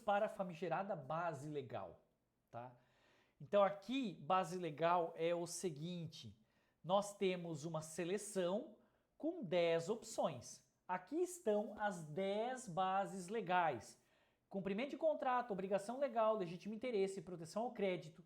para a famigerada base legal, tá? Então aqui, base legal é o seguinte, nós temos uma seleção com 10 opções. Aqui estão as 10 bases legais. Cumprimento de contrato, obrigação legal, legítimo interesse, proteção ao crédito,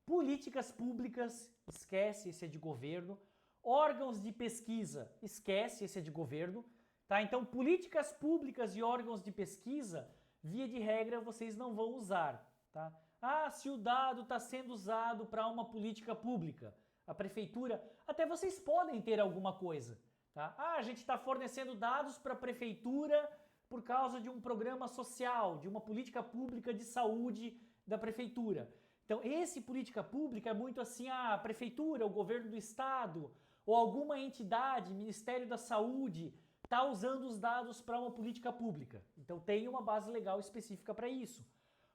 políticas públicas, esquece, esse é de governo, órgãos de pesquisa, esquece, esse é de governo, tá? Então, políticas públicas e órgãos de pesquisa, via de regra, vocês não vão usar, tá? Ah, se o dado está sendo usado para uma política pública, a prefeitura, até vocês podem ter alguma coisa, tá? Ah, a gente está fornecendo dados para a prefeitura por causa de um programa social, de uma política pública de saúde da prefeitura. Então, esse política pública é muito assim, a prefeitura, o governo do estado, ou alguma entidade, Ministério da Saúde, está usando os dados para uma política pública. Então, tem uma base legal específica para isso.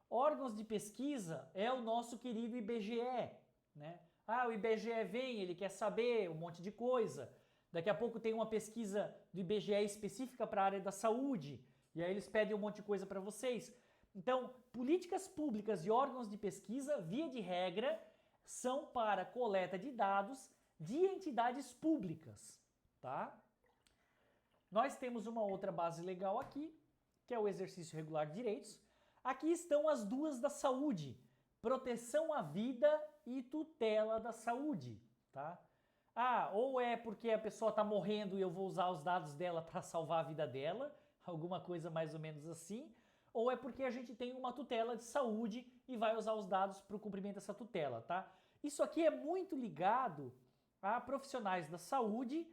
Órgãos de pesquisa é o nosso querido IBGE, né? Ah, o IBGE vem, ele quer saber um monte de coisa. Daqui a pouco tem uma pesquisa do IBGE específica para a área da saúde, e aí eles pedem um monte de coisa para vocês. Então, políticas públicas e órgãos de pesquisa, via de regra, são para coleta de dados de entidades públicas, tá? Nós temos uma outra base legal aqui, que é o exercício regular de direitos. Aqui estão as duas da saúde, proteção à vida e tutela da saúde, tá? Ah, ou é porque a pessoa está morrendo e eu vou usar os dados dela para salvar a vida dela, alguma coisa mais ou menos assim, ou é porque a gente tem uma tutela de saúde e vai usar os dados para o cumprimento dessa tutela, tá? Isso aqui é muito ligado a profissionais da saúde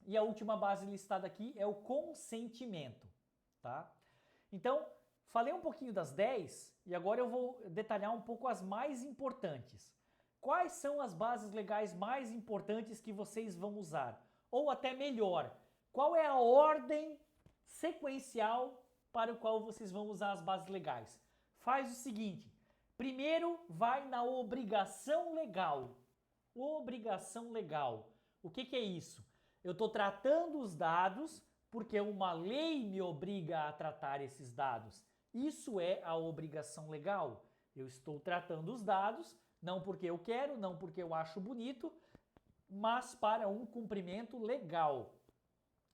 e a última base listada aqui é o consentimento, tá? Então, falei um pouquinho das 10 e agora eu vou detalhar um pouco as mais importantes. Quais são as bases legais mais importantes que vocês vão usar? Ou até melhor, qual é a ordem sequencial para o qual vocês vão usar as bases legais? Faz o seguinte, primeiro vai na obrigação legal. Obrigação legal. O que é isso? Eu estou tratando os dados porque uma lei me obriga a tratar esses dados. Isso é a obrigação legal. Eu estou tratando os dados, não porque eu quero, não porque eu acho bonito, mas para um cumprimento legal.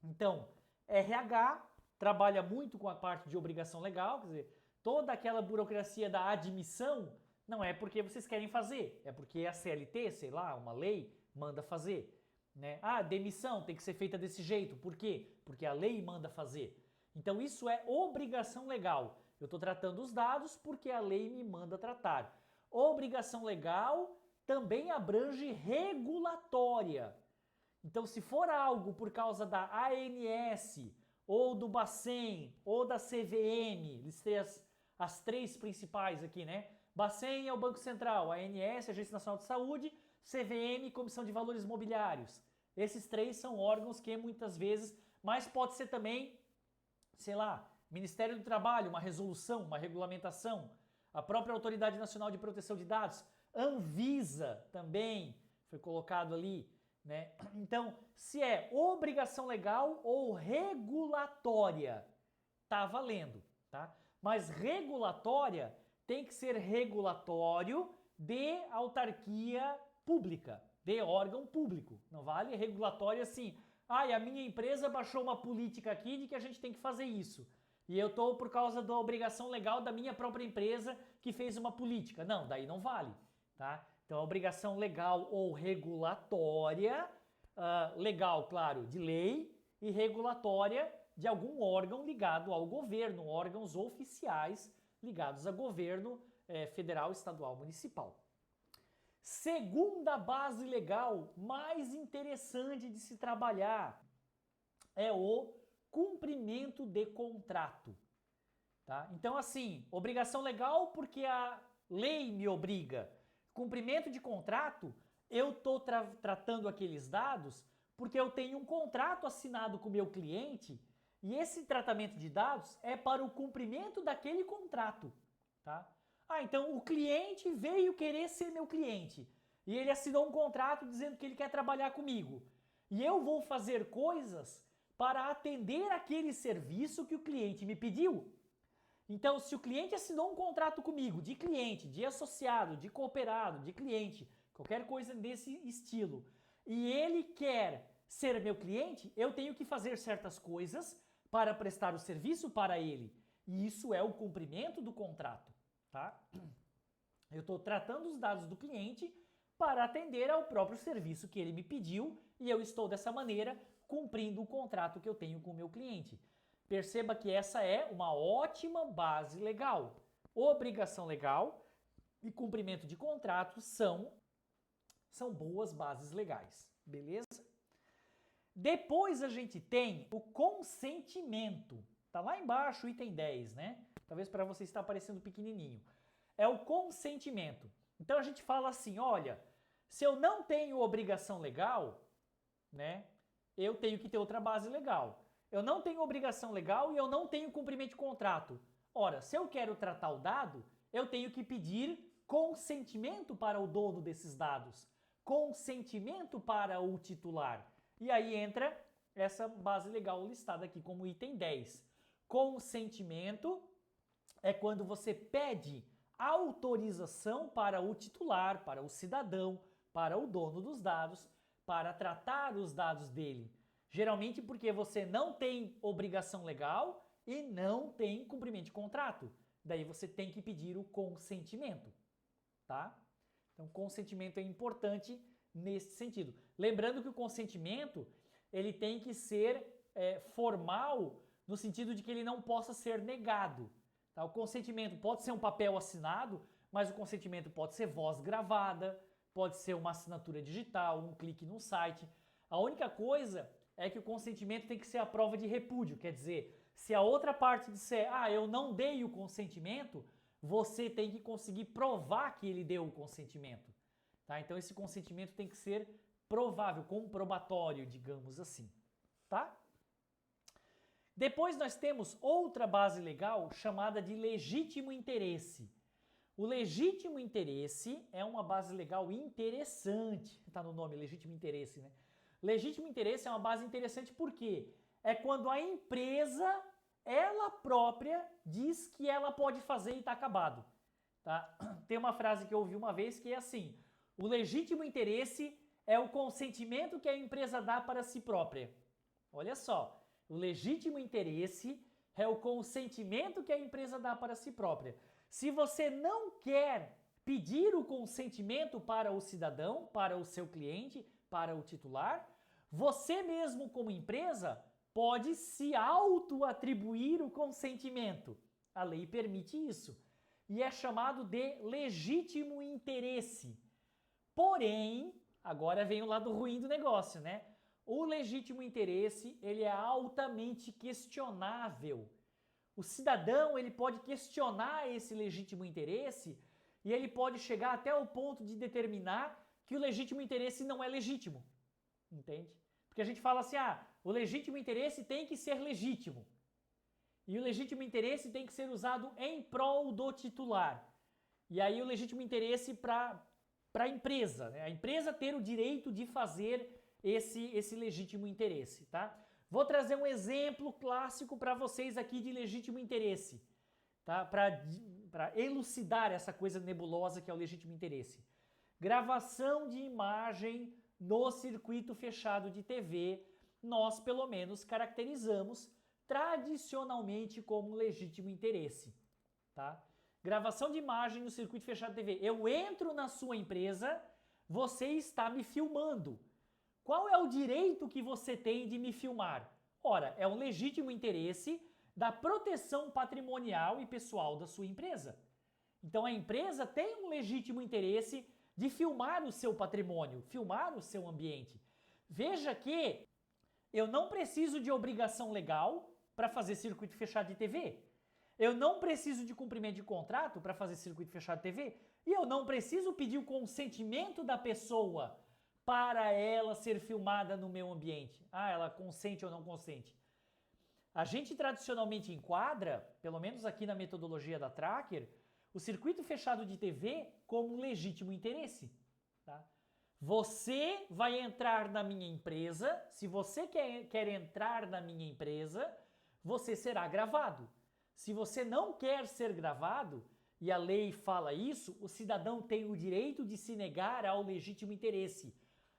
Então, RH trabalha muito com a parte de obrigação legal, quer dizer, toda aquela burocracia da admissão não é porque vocês querem fazer, é porque a CLT, sei lá, uma lei, manda fazer. Né? Ah, demissão tem que ser feita desse jeito. Por quê? Porque a lei manda fazer. Então isso é obrigação legal. Eu estou tratando os dados porque a lei me manda tratar. Obrigação legal também abrange regulatória. Então se for algo por causa da ANS, ou do Bacen, ou da CVM, listei as três principais aqui, né? Bacen é o Banco Central, ANS, Agência Nacional de Saúde, CVM, Comissão de Valores Mobiliários. Esses três são órgãos que muitas vezes, mas pode ser também, sei lá, Ministério do Trabalho, uma resolução, uma regulamentação, a própria Autoridade Nacional de Proteção de Dados, Anvisa também foi colocado ali, né? Então, se é obrigação legal ou regulatória, tá valendo, tá? Mas regulatória tem que ser regulatório de autarquia pública, de órgão público. Não vale regulatório assim, ah, e a minha empresa baixou uma política aqui de que a gente tem que fazer isso. E eu estou por causa da obrigação legal da minha própria empresa que fez uma política. Não, daí não vale, tá? Então, a obrigação legal ou regulatória, legal, claro, de lei, e regulatória de algum órgão ligado ao governo, órgãos oficiais ligados a governo federal, estadual, municipal. Segunda base legal mais interessante de se trabalhar é o cumprimento de contrato. Tá? Então, assim, obrigação legal porque a lei me obriga. Cumprimento de contrato, eu estou tratando aqueles dados porque eu tenho um contrato assinado com o meu cliente e esse tratamento de dados é para o cumprimento daquele contrato. Tá? Ah, então o cliente veio querer ser meu cliente e ele assinou um contrato dizendo que ele quer trabalhar comigo. E eu vou fazer coisas para atender aquele serviço que o cliente me pediu. Então, se o cliente assinou um contrato comigo, de cliente, de associado, de cooperado, de cliente, qualquer coisa desse estilo, e ele quer ser meu cliente, eu tenho que fazer certas coisas para prestar o serviço para ele. E isso é o cumprimento do contrato, tá? Eu estou tratando os dados do cliente para atender ao próprio serviço que ele me pediu e eu estou dessa maneira cumprindo o contrato que eu tenho com o meu cliente. Perceba que essa é uma ótima base legal. Obrigação legal e cumprimento de contratos são boas bases legais, beleza? Depois a gente tem o consentimento. Tá lá embaixo, item 10, né? Talvez para você está aparecendo pequenininho. É o consentimento. Então a gente fala assim, olha, se eu não tenho obrigação legal, né? Eu tenho que ter outra base legal. Eu não tenho obrigação legal e eu não tenho cumprimento de contrato. Ora, se eu quero tratar o dado, eu tenho que pedir consentimento para o dono desses dados, consentimento para o titular. E aí entra essa base legal listada aqui como item 10. Consentimento é quando você pede autorização para o titular, para o cidadão, para o dono dos dados, para tratar os dados dele. Geralmente porque você não tem obrigação legal e não tem cumprimento de contrato. Daí você tem que pedir o consentimento, tá? Então, consentimento é importante nesse sentido. Lembrando que o consentimento, ele tem que ser formal no sentido de que ele não possa ser negado. Tá? O consentimento pode ser um papel assinado, mas o consentimento pode ser voz gravada, pode ser uma assinatura digital, um clique no site. A única coisa é que o consentimento tem que ser a prova de repúdio, quer dizer, se a outra parte disser, eu não dei o consentimento, você tem que conseguir provar que ele deu o consentimento. Tá? Então esse consentimento tem que ser provável, comprobatório, digamos assim. Tá? Depois nós temos outra base legal chamada de legítimo interesse. O legítimo interesse é uma base legal interessante. Está no nome, legítimo interesse, né? Legítimo interesse é uma base interessante porque é quando a empresa, ela própria, diz que ela pode fazer e está acabado. Tá? Tem uma frase que eu ouvi uma vez que é assim, o legítimo interesse é o consentimento que a empresa dá para si própria. Olha só, o legítimo interesse é o consentimento que a empresa dá para si própria. Se você não quer pedir o consentimento para o cidadão, para o seu cliente, para o titular, você mesmo como empresa pode se auto-atribuir o consentimento. A lei permite isso. E é chamado de legítimo interesse. Porém, agora vem o lado ruim do negócio, né? O legítimo interesse, ele é altamente questionável. O cidadão, ele pode questionar esse legítimo interesse e ele pode chegar até o ponto de determinar que o legítimo interesse não é legítimo. Entende? Porque a gente fala assim, o legítimo interesse tem que ser legítimo. E o legítimo interesse tem que ser usado em prol do titular. E aí o legítimo interesse para a empresa, né? A empresa ter o direito de fazer esse legítimo interesse, tá? Vou trazer um exemplo clássico para vocês aqui de legítimo interesse, tá? Para elucidar essa coisa nebulosa que é o legítimo interesse. Gravação de imagem no circuito fechado de TV, nós pelo menos caracterizamos tradicionalmente como legítimo interesse, tá? Gravação de imagem no circuito fechado de TV. Eu entro na sua empresa, você está me filmando. Qual é o direito que você tem de me filmar? Ora, é um legítimo interesse da proteção patrimonial e pessoal da sua empresa. Então a empresa tem um legítimo interesse de filmar o seu patrimônio, filmar o seu ambiente. Veja que eu não preciso de obrigação legal para fazer circuito fechado de TV. Eu não preciso de cumprimento de contrato para fazer circuito fechado de TV. E eu não preciso pedir o consentimento da pessoa para ela ser filmada no meu ambiente. Ela consente ou não consente. A gente tradicionalmente enquadra, pelo menos aqui na metodologia da Tracker, o circuito fechado de TV como um legítimo interesse. Tá? Você vai entrar na minha empresa, se você quer entrar na minha empresa, você será gravado. Se você não quer ser gravado, e a lei fala isso, o cidadão tem o direito de se negar ao legítimo interesse.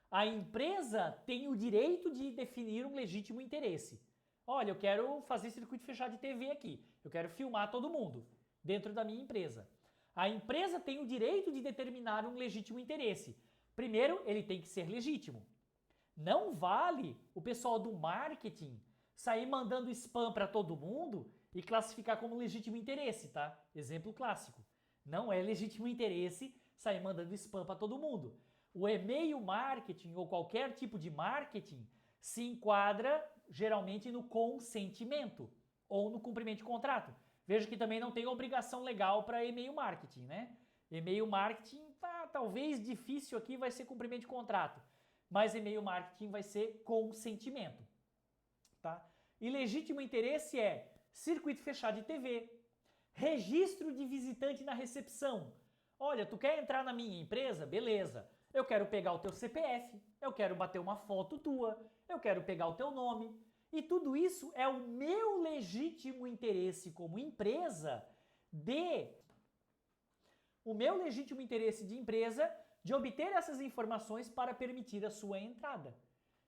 A empresa tem o direito de definir um legítimo interesse. Olha, eu quero fazer circuito fechado de TV aqui, eu quero filmar todo mundo dentro da minha empresa. A empresa tem o direito de determinar um legítimo interesse. Primeiro, ele tem que ser legítimo. Não vale o pessoal do marketing sair mandando spam para todo mundo e classificar como legítimo interesse, tá? Exemplo clássico. Não é legítimo interesse sair mandando spam para todo mundo. O e-mail marketing ou qualquer tipo de marketing se enquadra geralmente no consentimento ou no cumprimento de contrato. Veja que também não tem obrigação legal para e-mail marketing, né? E-mail marketing, talvez difícil aqui vai ser cumprimento de contrato, mas e-mail marketing vai ser consentimento, tá? E legítimo interesse é circuito fechado de TV, registro de visitante na recepção. Olha, tu quer entrar na minha empresa? Beleza. Eu quero pegar o teu CPF, eu quero bater uma foto tua, eu quero pegar o teu nome. E tudo isso é o meu legítimo interesse como empresa de obter essas informações para permitir a sua entrada.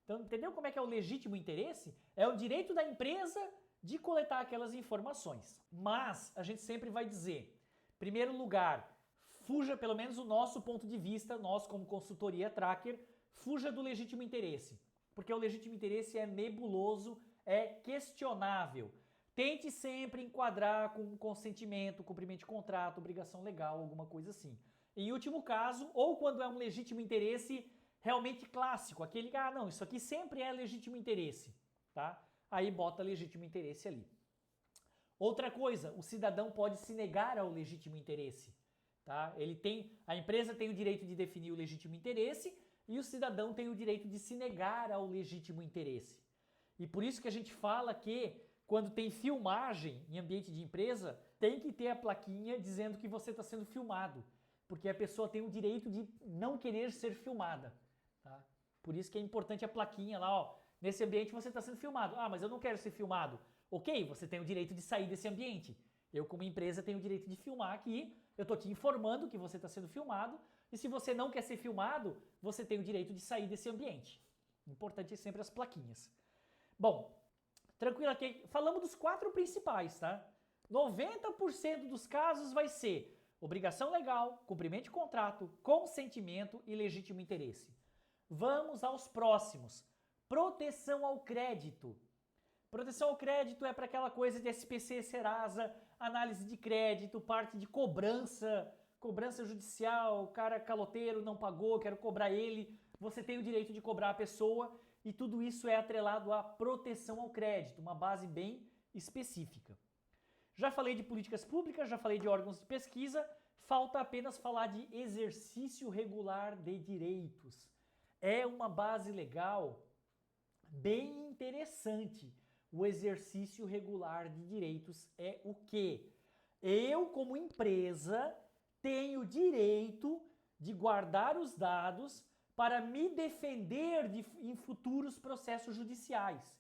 Então, entendeu como é que é o legítimo interesse? É o direito da empresa de coletar aquelas informações. Mas a gente sempre vai dizer, em primeiro lugar, fuja, pelo menos o nosso ponto de vista, nós como consultoria tracker, fuja do legítimo interesse. Porque o legítimo interesse é nebuloso, é questionável. Tente sempre enquadrar com consentimento, cumprimento de contrato, obrigação legal, alguma coisa assim. Em último caso, ou quando é um legítimo interesse realmente clássico, aquele que, não, isso aqui sempre é legítimo interesse, tá? Aí bota legítimo interesse ali. Outra coisa, o cidadão pode se negar ao legítimo interesse, tá? A empresa tem o direito de definir o legítimo interesse e o cidadão tem o direito de se negar ao legítimo interesse. E por isso que a gente fala que quando tem filmagem em ambiente de empresa, tem que ter a plaquinha dizendo que você está sendo filmado, porque a pessoa tem o direito de não querer ser filmada, tá? Por isso que é importante a plaquinha lá, ó, nesse ambiente você está sendo filmado. Ah, mas eu não quero ser filmado. Ok, você tem o direito de sair desse ambiente. Eu, como empresa, tenho o direito de filmar aqui, eu estou te informando que você está sendo filmado, e se você não quer ser filmado, você tem o direito de sair desse ambiente. Importante é sempre as plaquinhas. Bom, tranquilo aqui, falamos dos 4 principais, tá? 90% dos casos vai ser obrigação legal, cumprimento de contrato, consentimento e legítimo interesse. Vamos aos próximos. Proteção ao crédito. Proteção ao crédito é para aquela coisa de SPC, Serasa, análise de crédito, parte de cobrança judicial, o cara caloteiro não pagou, quero cobrar ele, você tem o direito de cobrar a pessoa e tudo isso é atrelado à proteção ao crédito, uma base bem específica. Já falei de políticas públicas, já falei de órgãos de pesquisa, falta apenas falar de exercício regular de direitos. É uma base legal bem interessante. O exercício regular de direitos é o quê? Eu, como empresa, tenho direito de guardar os dados para me defender em futuros processos judiciais.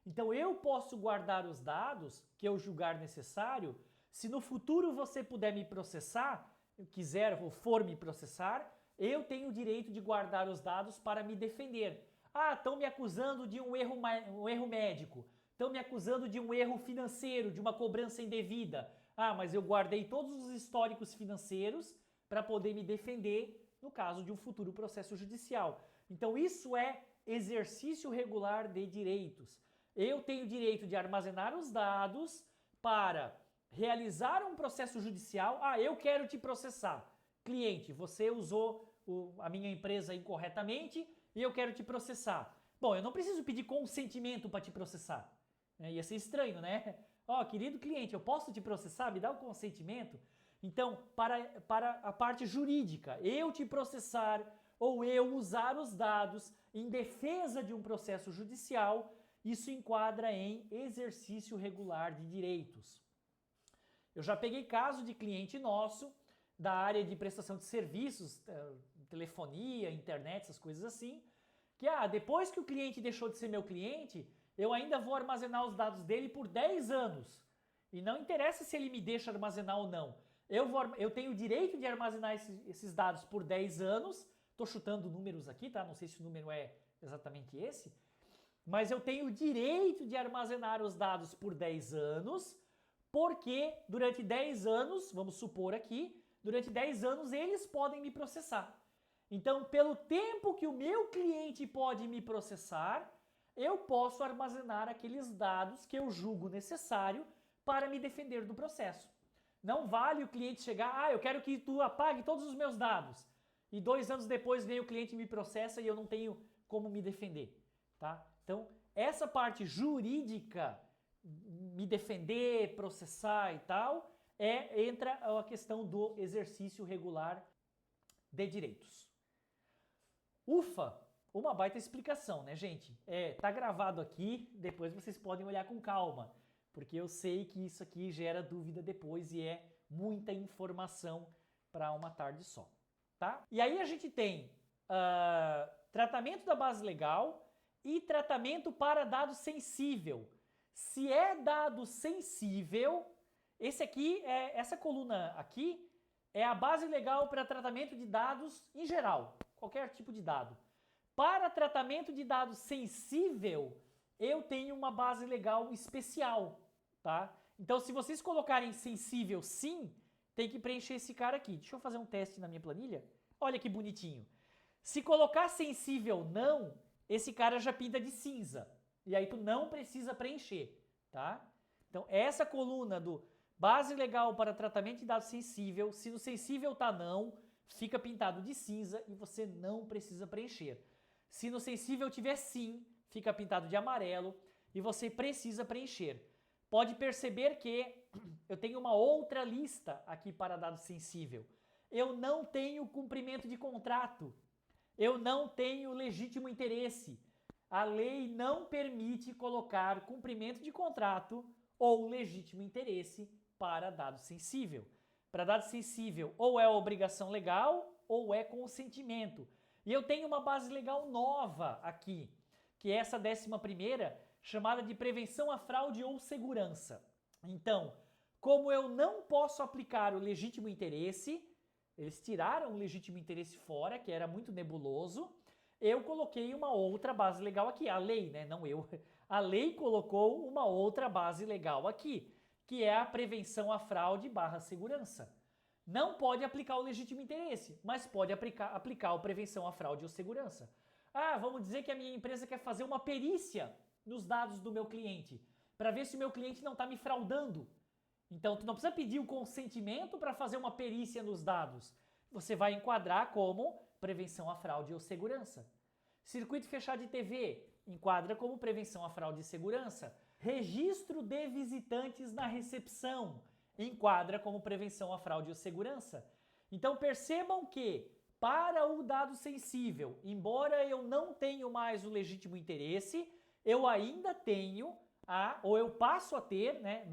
Então, eu posso guardar os dados que eu julgar necessário. Se no futuro você puder me processar, quiser ou for me processar, eu tenho o direito de guardar os dados para me defender. Ah, estão me acusando de um erro médico. Estão me acusando de um erro financeiro, de uma cobrança indevida. Ah, mas eu guardei todos os históricos financeiros para poder me defender no caso de um futuro processo judicial. Então isso é exercício regular de direitos. Eu tenho direito de armazenar os dados para realizar um processo judicial. Ah, eu quero te processar. Cliente, você usou a minha empresa incorretamente e eu quero te processar. Bom, eu não preciso pedir consentimento para te processar. Ia ser estranho, né? Ó, querido cliente, eu posso te processar? Me dá o consentimento? Então, para a parte jurídica, eu te processar ou eu usar os dados em defesa de um processo judicial, isso enquadra em exercício regular de direitos. Eu já peguei caso de cliente nosso da área de prestação de serviços, telefonia, internet, essas coisas assim, que depois que o cliente deixou de ser meu cliente, eu ainda vou armazenar os dados dele por 10 anos. E não interessa se ele me deixa armazenar ou não. Eu tenho o direito de armazenar esses dados por 10 anos. Estou chutando números aqui, tá? Não sei se o número é exatamente esse. Mas eu tenho o direito de armazenar os dados por 10 anos, porque durante 10 anos, vamos supor aqui, durante 10 anos eles podem me processar. Então, pelo tempo que o meu cliente pode me processar, eu posso armazenar aqueles dados que eu julgo necessário para me defender do processo. Não vale o cliente chegar, eu quero que tu apague todos os meus dados. E 2 anos depois vem o cliente e me processa e eu não tenho como me defender, tá? Então, essa parte jurídica, me defender, processar e tal, entra a questão do exercício regular de direitos. Ufa! Uma baita explicação, né, gente? Tá gravado aqui, depois vocês podem olhar com calma, porque eu sei que isso aqui gera dúvida depois e é muita informação para uma tarde só, tá? E aí a gente tem tratamento da base legal e tratamento para dado sensível. Se é dado sensível, essa coluna aqui é a base legal para tratamento de dados em geral, qualquer tipo de dado. Para tratamento de dados sensível, eu tenho uma base legal especial, tá? Então, se vocês colocarem sensível sim, tem que preencher esse cara aqui. Deixa eu fazer um teste na minha planilha. Olha que bonitinho. Se colocar sensível não, esse cara já pinta de cinza. E aí tu não precisa preencher, tá? Então, essa coluna do base legal para tratamento de dados sensível, se no sensível tá não, fica pintado de cinza e você não precisa preencher. Se no sensível tiver sim, fica pintado de amarelo e você precisa preencher. Pode perceber que eu tenho uma outra lista aqui para dado sensível. Eu não tenho cumprimento de contrato. Eu não tenho legítimo interesse. A lei não permite colocar cumprimento de contrato ou legítimo interesse para dado sensível. Para dado sensível, ou é obrigação legal ou é consentimento. E eu tenho uma base legal nova aqui, que é essa 11ª, chamada de prevenção à fraude ou segurança. Então, como eu não posso aplicar o legítimo interesse, eles tiraram o legítimo interesse fora, que era muito nebuloso, eu coloquei uma outra base legal aqui, a lei, né? Não eu. A lei colocou uma outra base legal aqui, que é a prevenção à fraude / segurança. Não pode aplicar o legítimo interesse, mas pode aplicar a prevenção à fraude ou segurança. Vamos dizer que a minha empresa quer fazer uma perícia nos dados do meu cliente, para ver se o meu cliente não está me fraudando. Então, tu não precisa pedir o consentimento para fazer uma perícia nos dados. Você vai enquadrar como prevenção à fraude ou segurança. Circuito fechado de TV, enquadra como prevenção à fraude e segurança. Registro de visitantes na recepção, enquadra como prevenção à fraude ou segurança. Então percebam que, para o dado sensível, embora eu não tenha mais o legítimo interesse, eu ainda tenho, ou eu passo a ter, né,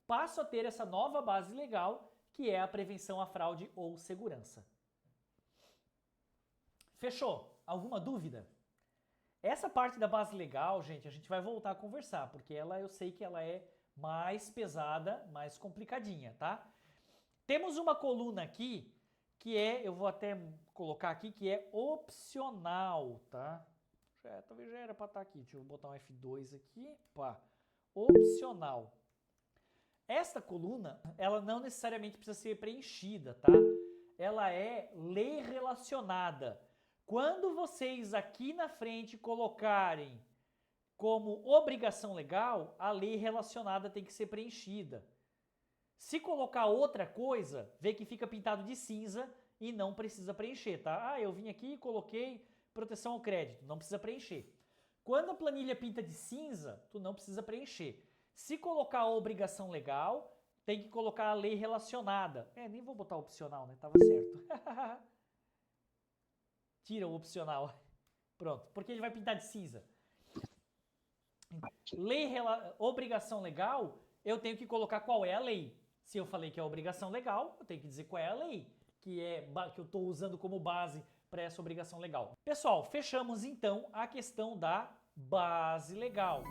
passo a ter essa nova base legal, que é a prevenção à fraude ou segurança. Fechou? Alguma dúvida? Essa parte da base legal, gente, a gente vai voltar a conversar, porque eu sei que ela é mais pesada, mais complicadinha, tá? Temos uma coluna aqui, que eu vou até colocar aqui, que é opcional, tá? Talvez já era para estar aqui, deixa eu botar um F2 aqui, pá, opcional. Esta coluna, ela não necessariamente precisa ser preenchida, tá? Ela é lei relacionada. Quando vocês aqui na frente colocarem como obrigação legal, a lei relacionada tem que ser preenchida. Se colocar outra coisa, vê que fica pintado de cinza e não precisa preencher, tá? Eu vim aqui e coloquei proteção ao crédito, não precisa preencher. Quando a planilha pinta de cinza, tu não precisa preencher. Se colocar a obrigação legal, tem que colocar a lei relacionada. Nem vou botar opcional, né? Tava certo. Tira o opcional. Pronto, porque ele vai pintar de cinza. Obrigação legal, eu tenho que colocar qual é a lei. Se eu falei que é obrigação legal, eu tenho que dizer qual é a lei que eu estou usando como base para essa obrigação legal. Pessoal, fechamos então a questão da base legal.